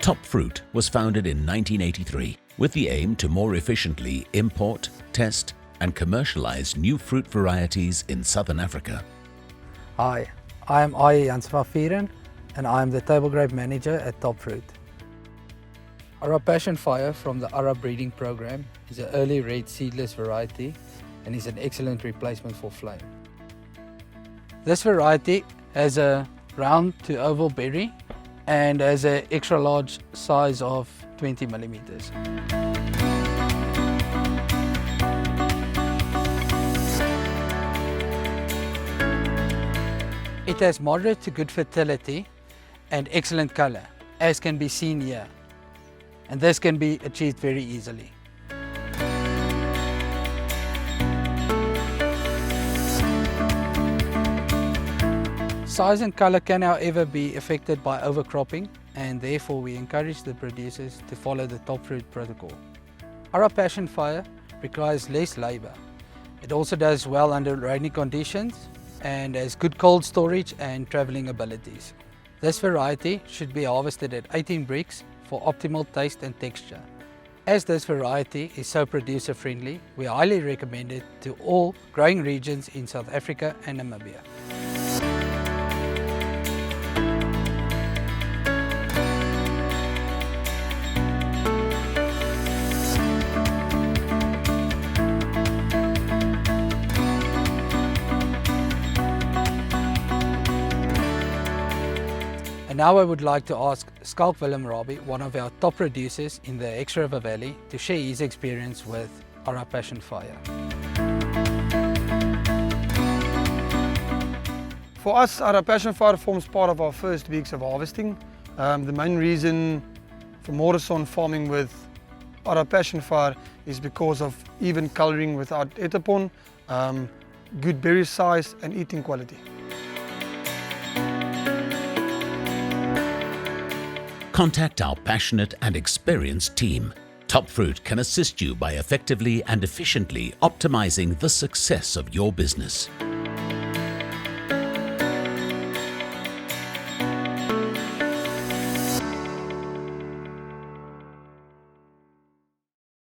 TopFruit was founded in 1983 with the aim to more efficiently import, test and commercialize new fruit varieties in Southern Africa. Hi, I am Jansen van Vuuren and I am the table grape manager at TopFruit. ARRA Passion Fire from the ARRA breeding program is an early red seedless variety and is an excellent replacement for flame. This variety has a round to oval berry and has an extra large size of 20 millimeters. It has moderate to good fertility and excellent color, as can be seen here, and this can be achieved very easily. Size and color can however be affected by overcropping, and therefore we encourage the producers to follow the TopFruit protocol. ARRA Passion Fire requires less labor. It also does well under rainy conditions and has good cold storage and traveling abilities. This variety should be harvested at 18 bricks for optimal taste and texture. As this variety is so producer friendly, we highly recommend it to all growing regions in South Africa and Namibia. And now I would like to ask Skalk Willem Rabie, one of our top producers in the X-River Valley, to share his experience with ARRA Passion Fire. For us, ARRA Passion Fire forms part of our first weeks of harvesting. The main reason for Morrison farming with ARRA Passion Fire is because of even colouring without etapon, good berry size and eating quality. Contact our passionate and experienced team. TopFruit can assist you by effectively and efficiently optimizing the success of your business.